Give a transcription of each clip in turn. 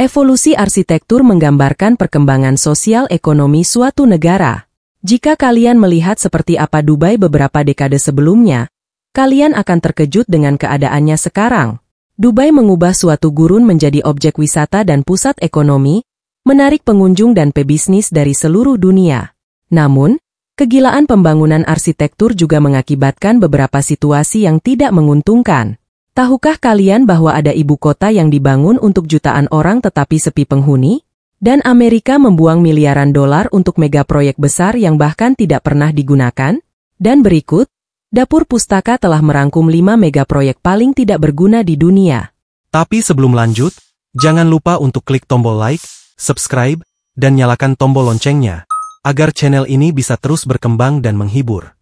Evolusi arsitektur menggambarkan perkembangan sosial ekonomi suatu negara. Jika kalian melihat seperti apa Dubai beberapa dekade sebelumnya, kalian akan terkejut dengan keadaannya sekarang. Dubai mengubah suatu gurun menjadi objek wisata dan pusat ekonomi, menarik pengunjung dan pebisnis dari seluruh dunia. Namun, kegilaan pembangunan arsitektur juga mengakibatkan beberapa situasi yang tidak menguntungkan. Tahukah kalian bahwa ada ibu kota yang dibangun untuk jutaan orang tetapi sepi penghuni? Dan Amerika membuang miliaran dolar untuk mega proyek besar yang bahkan tidak pernah digunakan? Dan berikut, Dapur Pustaka telah merangkum 5 mega proyek paling tidak berguna di dunia. Tapi sebelum lanjut, jangan lupa untuk klik tombol like, subscribe, dan nyalakan tombol loncengnya, agar channel ini bisa terus berkembang dan menghibur.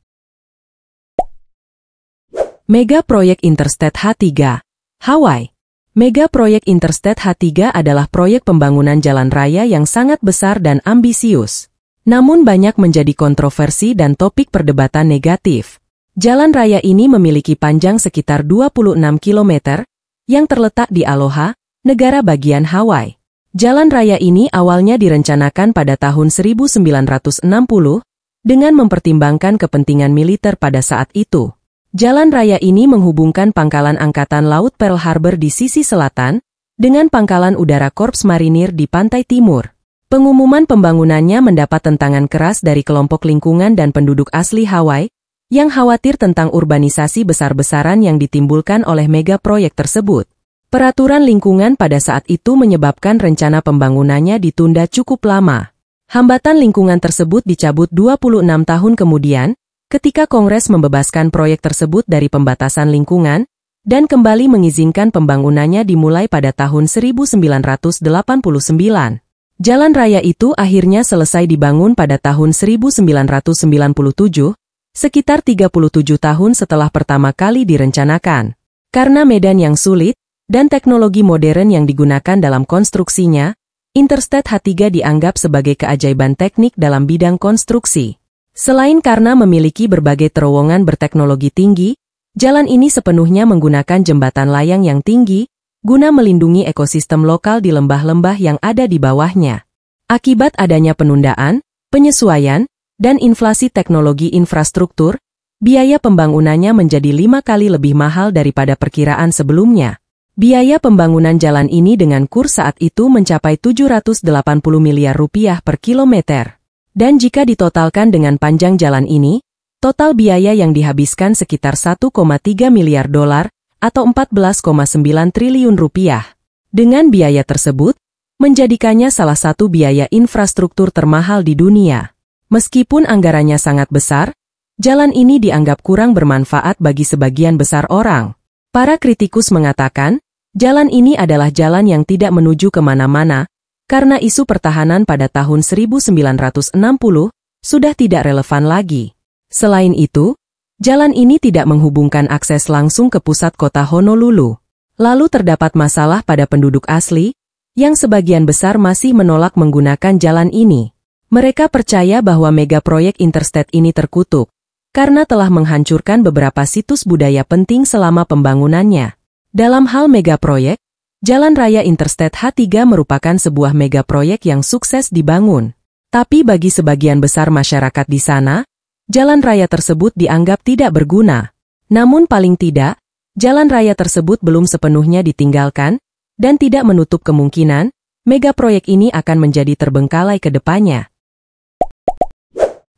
Mega Proyek Interstate H3, Hawaii. Mega Proyek Interstate H3 adalah proyek pembangunan jalan raya yang sangat besar dan ambisius. Namun banyak menjadi kontroversi dan topik perdebatan negatif. Jalan raya ini memiliki panjang sekitar 26 km, yang terletak di Aloha, negara bagian Hawaii. Jalan raya ini awalnya direncanakan pada tahun 1960, dengan mempertimbangkan kepentingan militer pada saat itu. Jalan raya ini menghubungkan pangkalan Angkatan Laut Pearl Harbor di sisi selatan, dengan pangkalan udara Korps Marinir di pantai timur. Pengumuman pembangunannya mendapat tentangan keras dari kelompok lingkungan dan penduduk asli Hawaii, yang khawatir tentang urbanisasi besar-besaran yang ditimbulkan oleh mega proyek tersebut. Peraturan lingkungan pada saat itu menyebabkan rencana pembangunannya ditunda cukup lama. Hambatan lingkungan tersebut dicabut 26 tahun kemudian, ketika Kongres membebaskan proyek tersebut dari pembatasan lingkungan, dan kembali mengizinkan pembangunannya dimulai pada tahun 1989. Jalan raya itu akhirnya selesai dibangun pada tahun 1997, sekitar 37 tahun setelah pertama kali direncanakan. Karena medan yang sulit, dan teknologi modern yang digunakan dalam konstruksinya, Interstate H3 dianggap sebagai keajaiban teknik dalam bidang konstruksi. Selain karena memiliki berbagai terowongan berteknologi tinggi, jalan ini sepenuhnya menggunakan jembatan layang yang tinggi, guna melindungi ekosistem lokal di lembah-lembah yang ada di bawahnya. Akibat adanya penundaan, penyesuaian, dan inflasi teknologi infrastruktur, biaya pembangunannya menjadi 5 kali lebih mahal daripada perkiraan sebelumnya. Biaya pembangunan jalan ini dengan kurs saat itu mencapai 780 miliar rupiah per kilometer. Dan jika ditotalkan dengan panjang jalan ini, total biaya yang dihabiskan sekitar 1,3 miliar dolar atau 14,9 triliun rupiah. Dengan biaya tersebut, menjadikannya salah satu biaya infrastruktur termahal di dunia. Meskipun anggarannya sangat besar, jalan ini dianggap kurang bermanfaat bagi sebagian besar orang. Para kritikus mengatakan, jalan ini adalah jalan yang tidak menuju kemana-mana, karena isu pertahanan pada tahun 1960 sudah tidak relevan lagi. Selain itu, jalan ini tidak menghubungkan akses langsung ke pusat kota Honolulu. Lalu terdapat masalah pada penduduk asli, yang sebagian besar masih menolak menggunakan jalan ini. Mereka percaya bahwa mega proyek Interstate ini terkutuk, karena telah menghancurkan beberapa situs budaya penting selama pembangunannya. Dalam hal mega proyek, Jalan Raya Interstate H3 merupakan sebuah mega proyek yang sukses dibangun. Tapi bagi sebagian besar masyarakat di sana, jalan raya tersebut dianggap tidak berguna. Namun paling tidak, jalan raya tersebut belum sepenuhnya ditinggalkan, dan tidak menutup kemungkinan, mega proyek ini akan menjadi terbengkalai ke depannya.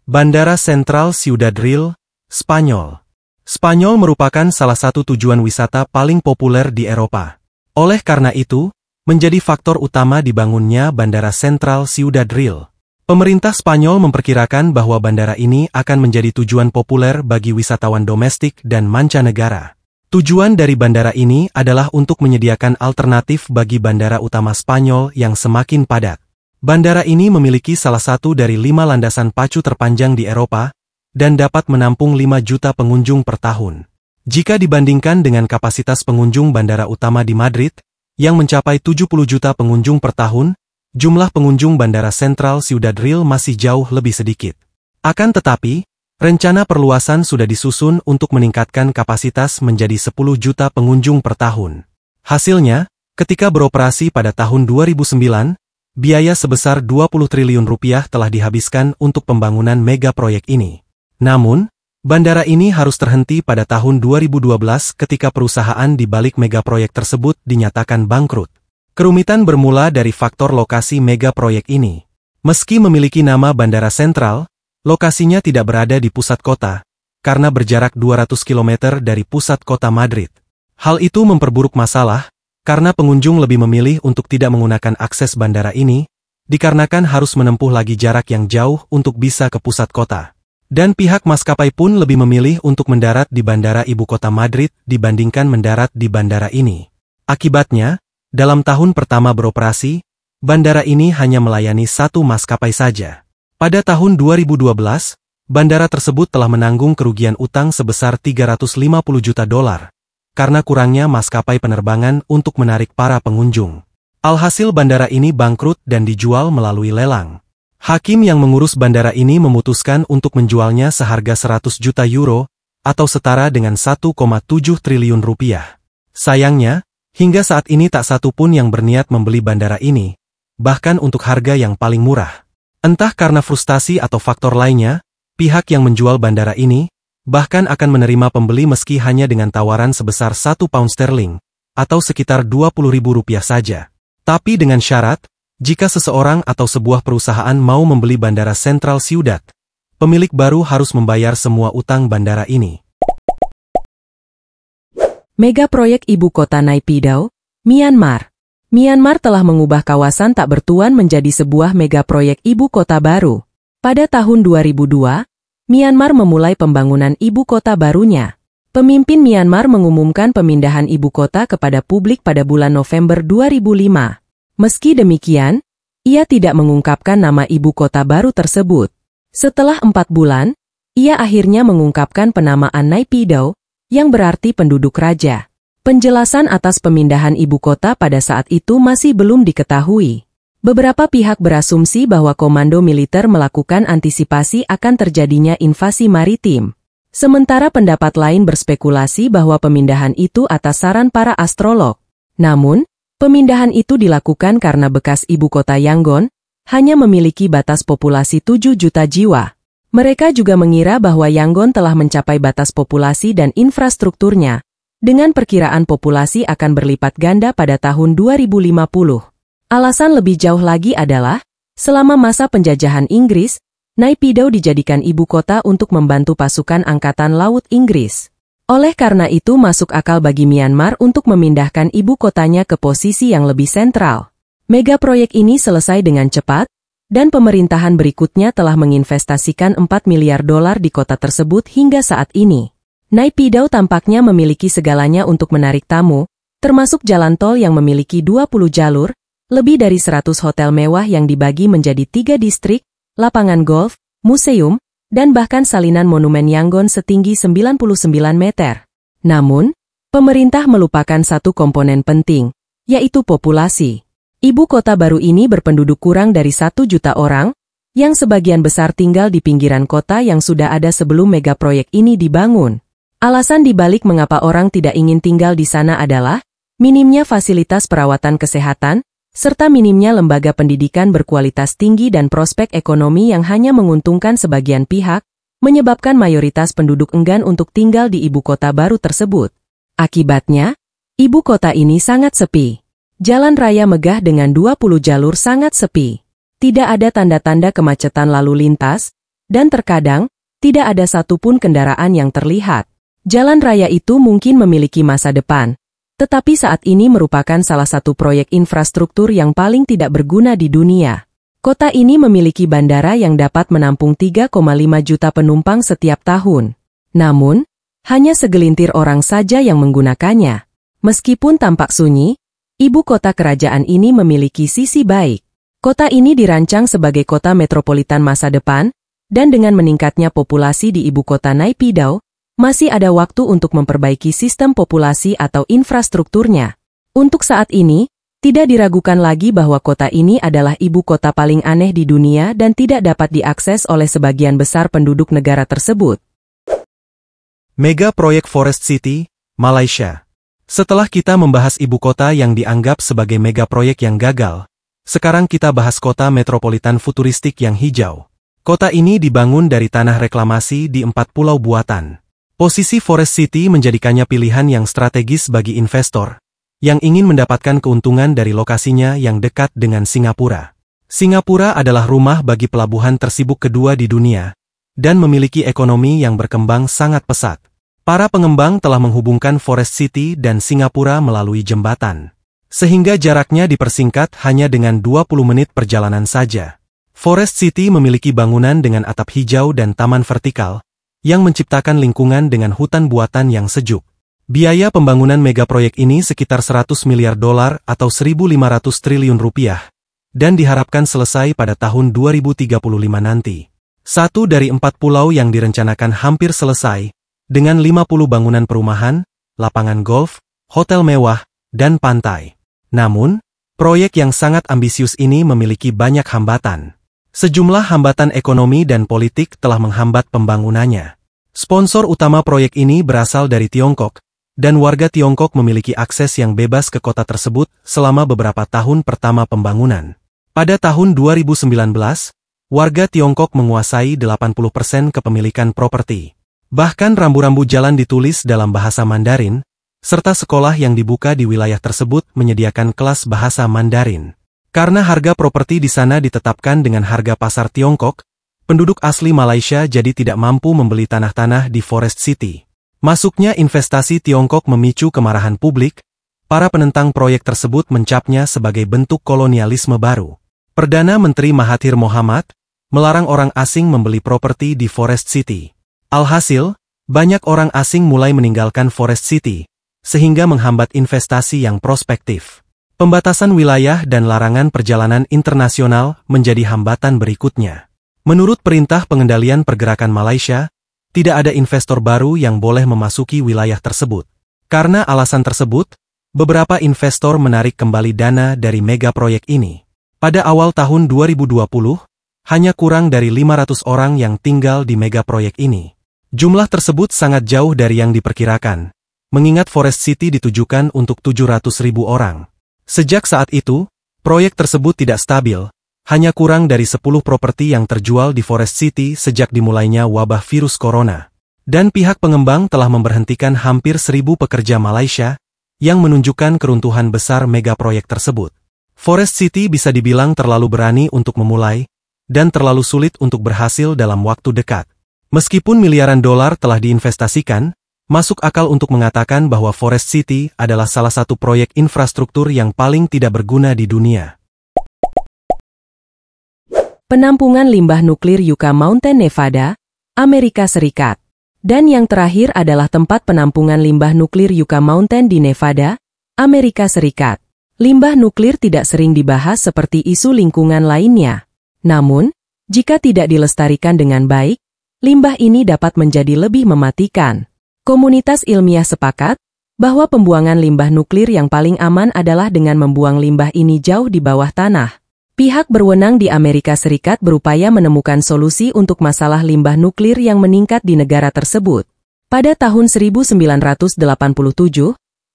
Bandara Central Ciudad Real, Spanyol. Spanyol merupakan salah satu tujuan wisata paling populer di Eropa. Oleh karena itu, menjadi faktor utama dibangunnya Bandara Central Ciudad Real. Pemerintah Spanyol memperkirakan bahwa bandara ini akan menjadi tujuan populer bagi wisatawan domestik dan mancanegara. Tujuan dari bandara ini adalah untuk menyediakan alternatif bagi bandara utama Spanyol yang semakin padat. Bandara ini memiliki salah satu dari 5 landasan pacu terpanjang di Eropa, dan dapat menampung 5 juta pengunjung per tahun. Jika dibandingkan dengan kapasitas pengunjung bandara utama di Madrid, yang mencapai 70 juta pengunjung per tahun, jumlah pengunjung Bandara Central Ciudad Real masih jauh lebih sedikit. Akan tetapi, rencana perluasan sudah disusun untuk meningkatkan kapasitas menjadi 10 juta pengunjung per tahun. Hasilnya, Ketika beroperasi pada tahun 2009, biaya sebesar 20 triliun rupiah telah dihabiskan untuk pembangunan mega proyek ini. Namun, bandara ini harus terhenti pada tahun 2012 ketika perusahaan di balik mega proyek tersebut dinyatakan bangkrut. Kerumitan bermula dari faktor lokasi mega proyek ini. Meski memiliki nama Bandara Sentral, lokasinya tidak berada di pusat kota, karena berjarak 200 km dari pusat kota Madrid. Hal itu memperburuk masalah, karena pengunjung lebih memilih untuk tidak menggunakan akses bandara ini, dikarenakan harus menempuh lagi jarak yang jauh untuk bisa ke pusat kota. Dan pihak maskapai pun lebih memilih untuk mendarat di bandara ibu kota Madrid dibandingkan mendarat di bandara ini. Akibatnya, dalam tahun pertama beroperasi, bandara ini hanya melayani satu maskapai saja. Pada tahun 2012, bandara tersebut telah menanggung kerugian utang sebesar 350 juta dolar, karena kurangnya maskapai penerbangan untuk menarik para pengunjung. Alhasil bandara ini bangkrut dan dijual melalui lelang. Hakim yang mengurus bandara ini memutuskan untuk menjualnya seharga 100 juta euro, atau setara dengan 1,7 triliun rupiah. Sayangnya, hingga saat ini tak satu pun yang berniat membeli bandara ini, bahkan untuk harga yang paling murah. Entah karena frustasi atau faktor lainnya, pihak yang menjual bandara ini, bahkan akan menerima pembeli meski hanya dengan tawaran sebesar 1 pound sterling, atau sekitar 20.000 rupiah saja. Tapi dengan syarat, jika seseorang atau sebuah perusahaan mau membeli Bandara Sentral Ciudad, pemilik baru harus membayar semua utang bandara ini. Mega proyek ibu kota Naypyidaw, Myanmar. Myanmar telah mengubah kawasan tak bertuan menjadi sebuah mega proyek ibu kota baru. Pada tahun 2002, Myanmar memulai pembangunan ibu kota barunya. Pemimpin Myanmar mengumumkan pemindahan ibu kota kepada publik pada bulan November 2005. Meski demikian, ia tidak mengungkapkan nama ibu kota baru tersebut. Setelah 4 bulan, ia akhirnya mengungkapkan penamaan Naypyidaw, yang berarti penduduk raja. Penjelasan atas pemindahan ibu kota pada saat itu masih belum diketahui. Beberapa pihak berasumsi bahwa komando militer melakukan antisipasi akan terjadinya invasi maritim. Sementara pendapat lain berspekulasi bahwa pemindahan itu atas saran para astrolog. Namun, pemindahan itu dilakukan karena bekas ibu kota Yangon hanya memiliki batas populasi 7 juta jiwa. Mereka juga mengira bahwa Yangon telah mencapai batas populasi dan infrastrukturnya, dengan perkiraan populasi akan berlipat ganda pada tahun 2050. Alasan lebih jauh lagi adalah, selama masa penjajahan Inggris, Naypyidaw dijadikan ibu kota untuk membantu pasukan Angkatan Laut Inggris. Oleh karena itu masuk akal bagi Myanmar untuk memindahkan ibu kotanya ke posisi yang lebih sentral. Mega proyek ini selesai dengan cepat, dan pemerintahan berikutnya telah menginvestasikan 4 miliar dolar di kota tersebut hingga saat ini. Naypyidaw tampaknya memiliki segalanya untuk menarik tamu, termasuk jalan tol yang memiliki 20 jalur, lebih dari 100 hotel mewah yang dibagi menjadi 3 distrik, lapangan golf, museum, dan bahkan salinan monumen Yangon setinggi 99 meter. Namun, pemerintah melupakan satu komponen penting, yaitu populasi. Ibu kota baru ini berpenduduk kurang dari 1 juta orang, yang sebagian besar tinggal di pinggiran kota yang sudah ada sebelum mega proyek ini dibangun. Alasan dibalik mengapa orang tidak ingin tinggal di sana adalah minimnya fasilitas perawatan kesehatan, serta minimnya lembaga pendidikan berkualitas tinggi dan prospek ekonomi yang hanya menguntungkan sebagian pihak, menyebabkan mayoritas penduduk enggan untuk tinggal di ibu kota baru tersebut. Akibatnya, ibu kota ini sangat sepi. Jalan raya megah dengan 20 jalur sangat sepi. Tidak ada tanda-tanda kemacetan lalu lintas, dan terkadang, tidak ada satupun kendaraan yang terlihat. Jalan raya itu mungkin memiliki masa depan, tetapi saat ini merupakan salah satu proyek infrastruktur yang paling tidak berguna di dunia. Kota ini memiliki bandara yang dapat menampung 3,5 juta penumpang setiap tahun. Namun, hanya segelintir orang saja yang menggunakannya. Meskipun tampak sunyi, ibu kota kerajaan ini memiliki sisi baik. Kota ini dirancang sebagai kota metropolitan masa depan, dan dengan meningkatnya populasi di ibu kota Naypyidaw, masih ada waktu untuk memperbaiki sistem populasi atau infrastrukturnya. Untuk saat ini, tidak diragukan lagi bahwa kota ini adalah ibu kota paling aneh di dunia dan tidak dapat diakses oleh sebagian besar penduduk negara tersebut. Mega proyek Forest City, Malaysia. Setelah kita membahas ibu kota yang dianggap sebagai megaproyek yang gagal, sekarang kita bahas kota metropolitan futuristik yang hijau. Kota ini dibangun dari tanah reklamasi di 4 pulau buatan. Posisi Forest City menjadikannya pilihan yang strategis bagi investor yang ingin mendapatkan keuntungan dari lokasinya yang dekat dengan Singapura. Singapura adalah rumah bagi pelabuhan tersibuk kedua di dunia dan memiliki ekonomi yang berkembang sangat pesat. Para pengembang telah menghubungkan Forest City dan Singapura melalui jembatan, sehingga jaraknya dipersingkat hanya dengan 20 menit perjalanan saja. Forest City memiliki bangunan dengan atap hijau dan taman vertikal, yang menciptakan lingkungan dengan hutan buatan yang sejuk. Biaya pembangunan megaproyek ini sekitar 100 miliar dolar atau 1.500 triliun rupiah, dan diharapkan selesai pada tahun 2035 nanti. Satu dari 4 pulau yang direncanakan hampir selesai, dengan 50 bangunan perumahan, lapangan golf, hotel mewah, dan pantai. Namun, proyek yang sangat ambisius ini memiliki banyak hambatan. Sejumlah hambatan ekonomi dan politik telah menghambat pembangunannya. Sponsor utama proyek ini berasal dari Tiongkok, dan warga Tiongkok memiliki akses yang bebas ke kota tersebut selama beberapa tahun pertama pembangunan. Pada tahun 2019, warga Tiongkok menguasai 80% kepemilikan properti. Bahkan rambu-rambu jalan ditulis dalam bahasa Mandarin, serta sekolah yang dibuka di wilayah tersebut menyediakan kelas bahasa Mandarin. Karena harga properti di sana ditetapkan dengan harga pasar Tiongkok, penduduk asli Malaysia jadi tidak mampu membeli tanah-tanah di Forest City. Masuknya investasi Tiongkok memicu kemarahan publik, para penentang proyek tersebut mencapnya sebagai bentuk kolonialisme baru. Perdana Menteri Mahathir Mohamad melarang orang asing membeli properti di Forest City. Alhasil, banyak orang asing mulai meninggalkan Forest City, sehingga menghambat investasi yang prospektif. Pembatasan wilayah dan larangan perjalanan internasional menjadi hambatan berikutnya. Menurut Perintah Pengendalian Pergerakan Malaysia, tidak ada investor baru yang boleh memasuki wilayah tersebut. Karena alasan tersebut, beberapa investor menarik kembali dana dari megaproyek ini. Pada awal tahun 2020, hanya kurang dari 500 orang yang tinggal di megaproyek ini. Jumlah tersebut sangat jauh dari yang diperkirakan, mengingat Forest City ditujukan untuk 700.000 orang. Sejak saat itu, proyek tersebut tidak stabil, hanya kurang dari 10 properti yang terjual di Forest City sejak dimulainya wabah virus corona. Dan pihak pengembang telah memberhentikan hampir 1.000 pekerja Malaysia, yang menunjukkan keruntuhan besar megaproyek tersebut. Forest City bisa dibilang terlalu berani untuk memulai, dan terlalu sulit untuk berhasil dalam waktu dekat. Meskipun miliaran dolar telah diinvestasikan, masuk akal untuk mengatakan bahwa Forest City adalah salah satu proyek infrastruktur yang paling tidak berguna di dunia. Penampungan limbah nuklir Yucca Mountain, Nevada, Amerika Serikat. Dan yang terakhir adalah tempat penampungan limbah nuklir Yucca Mountain di Nevada, Amerika Serikat. Limbah nuklir tidak sering dibahas seperti isu lingkungan lainnya. Namun, jika tidak dilestarikan dengan baik, limbah ini dapat menjadi lebih mematikan. Komunitas ilmiah sepakat bahwa pembuangan limbah nuklir yang paling aman adalah dengan membuang limbah ini jauh di bawah tanah. Pihak berwenang di Amerika Serikat berupaya menemukan solusi untuk masalah limbah nuklir yang meningkat di negara tersebut. Pada tahun 1987,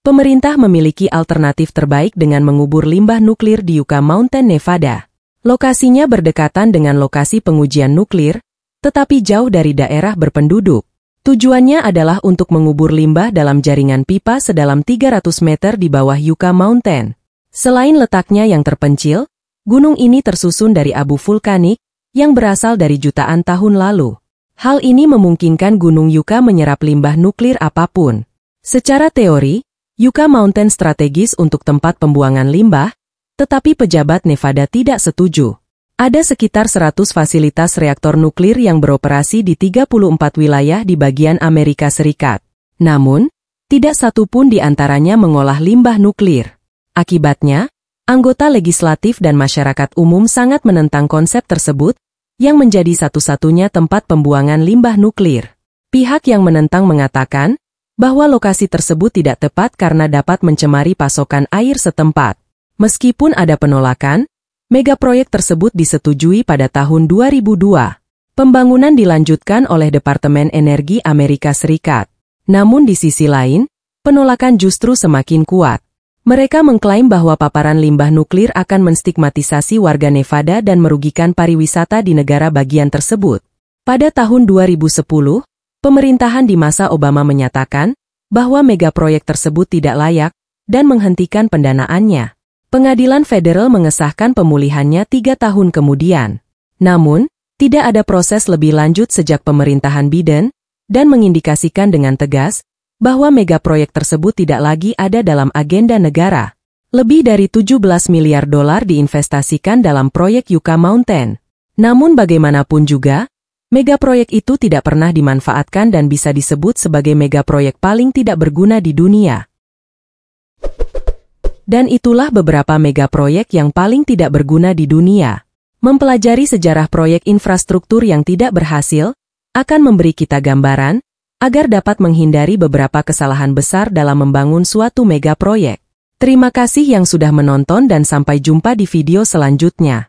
pemerintah memiliki alternatif terbaik dengan mengubur limbah nuklir di Yucca Mountain, Nevada. Lokasinya berdekatan dengan lokasi pengujian nuklir, tetapi jauh dari daerah berpenduduk. Tujuannya adalah untuk mengubur limbah dalam jaringan pipa sedalam 300 meter di bawah Yucca Mountain. Selain letaknya yang terpencil, gunung ini tersusun dari abu vulkanik yang berasal dari jutaan tahun lalu. Hal ini memungkinkan gunung Yucca menyerap limbah nuklir apapun. Secara teori, Yucca Mountain strategis untuk tempat pembuangan limbah, tetapi pejabat Nevada tidak setuju. Ada sekitar 100 fasilitas reaktor nuklir yang beroperasi di 34 wilayah di bagian Amerika Serikat. Namun, tidak satu pun di antaranya mengolah limbah nuklir. Akibatnya, anggota legislatif dan masyarakat umum sangat menentang konsep tersebut, yang menjadi satu-satunya tempat pembuangan limbah nuklir. Pihak yang menentang mengatakan bahwa lokasi tersebut tidak tepat karena dapat mencemari pasokan air setempat. Meskipun ada penolakan, megaproyek tersebut disetujui pada tahun 2002. Pembangunan dilanjutkan oleh Departemen Energi Amerika Serikat. Namun di sisi lain, penolakan justru semakin kuat. Mereka mengklaim bahwa paparan limbah nuklir akan menstigmatisasi warga Nevada dan merugikan pariwisata di negara bagian tersebut. Pada tahun 2010, pemerintahan di masa Obama menyatakan bahwa megaproyek tersebut tidak layak dan menghentikan pendanaannya. Pengadilan federal mengesahkan pemulihannya 3 tahun kemudian. Namun, tidak ada proses lebih lanjut sejak pemerintahan Biden dan mengindikasikan dengan tegas bahwa megaproyek tersebut tidak lagi ada dalam agenda negara. Lebih dari 17 miliar dolar diinvestasikan dalam proyek Yucca Mountain. Namun bagaimanapun juga, megaproyek itu tidak pernah dimanfaatkan dan bisa disebut sebagai megaproyek paling tidak berguna di dunia. Dan itulah beberapa megaproyek yang paling tidak berguna di dunia. Mempelajari sejarah proyek infrastruktur yang tidak berhasil akan memberi kita gambaran agar dapat menghindari beberapa kesalahan besar dalam membangun suatu megaproyek. Terima kasih yang sudah menonton dan sampai jumpa di video selanjutnya.